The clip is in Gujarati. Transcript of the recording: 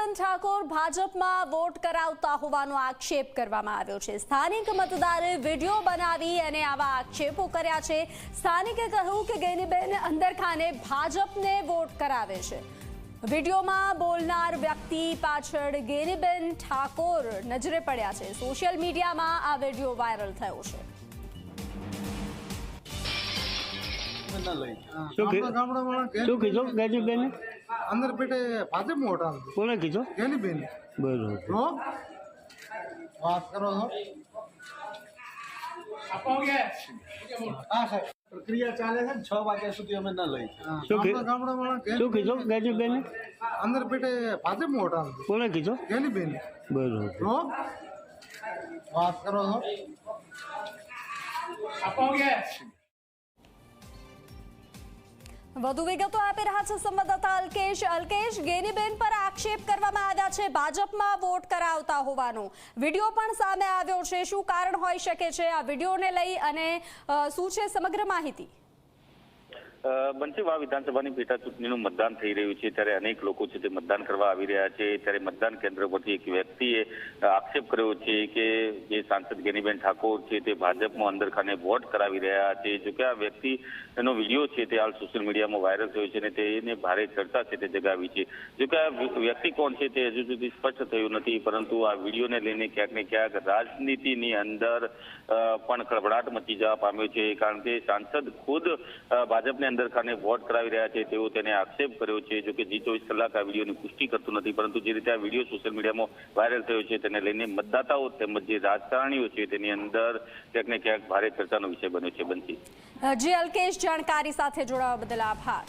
ગેનીબેન ઠાકોર ભાજપમાં વોટ કરાવતા હોવાનો આક્ષેપ કરવામાં આવ્યો છે। સ્થાનિક મતદારે વિડીયો બનાવી અને આવા આક્ષેપો કર્યા છે। સ્થાનિકે કહ્યું કે ગેનીબેન અંદરખાને ભાજપને વોટ કરાવે છે। વિડીયોમાં બોલનાર વ્યક્તિ પાછળ ગેનીબેન ઠાકોર નજરે પડ્યા છે। સોશિયલ મીડિયામાં આ વિડીયો વાયરલ થયો છે। अंदर बेटे भाजप में वोट कोने कीधो गैनीबेन बरोबर तो बात करो हाँ सर प्रक्रिया चाले है 6 वाग्या सुधी अमे न लई શું કીધું ગેનીબેન अंदर बेटे भाजप में वोट કોને કીધો गैनीबेन બરોબર तो बात करो વધુ વિગતો આપી રહ્યા છે સંવાદદાતા અલ્કેશ। ગેનીબેન પર આક્ષેપ કરવામાં આવ્યા છે ભાજપમાં વોટ કરાવતા હોવાનો વિડીયો પણ સામે આવ્યો છે। શું કારણ હોઈ શકે છે આ વિડીયોને લઈ અને શું છે સમગ્ર માહિતી? બંસીવા વિધાનસભાની પેટા ચૂંટણીનું મતદાન થઈ રહ્યું છે ત્યારે અનેક લોકો છે તે મતદાન કરવા આવી રહ્યા છે। ત્યારે મતદાન કેન્દ્ર પરથી એક વ્યક્તિએ આક્ષેપ કર્યો છે કે જે સાંસદ ગેનીબેન ઠાકોર છે તે ભાજપમાં અંદરખાને વોટ કરાવી રહ્યા છે। જોકે આ વ્યક્તિનો વિડીયો છે તે હાલ સોશિયલ મીડિયામાં વાયરલ થયો છે અને તેને ભારે ચર્ચા છે તે જગાવી છે। જોકે આ વ્યક્તિ કોણ છે તે હજુ સુધી સ્પષ્ટ થયું નથી, પરંતુ આ વિડીયોને લઈને ક્યાંક ને ક્યાંક રાજનીતિની અંદર પણ ખળભળાટ મચી જવા પામ્યો છે, કારણ કે સાંસદ ખુદ ભાજપને અંદરખાને વોટ કરાવી રહ્યા છે તેવો તેને આક્ષેપ કર્યો છે। જોકે G24 કલાક આ વિડીયોની પુષ્ટિ કરતું નથી, પરંતુ જે રીતે આ વિડીયો સોશિયલ મીડિયામાં વાયરલ થયો છે તેને લઈને મતદાતાઓ તેમજ જે રાજકારણીઓ છે તેની અંદર ક્યાંક ને ક્યાંક ભારે ચર્ચાનો વિષય બન્યો છે। બંસી જી અલ્કેશ, જાણકારી સાથે જોડાવા બદલ આભાર।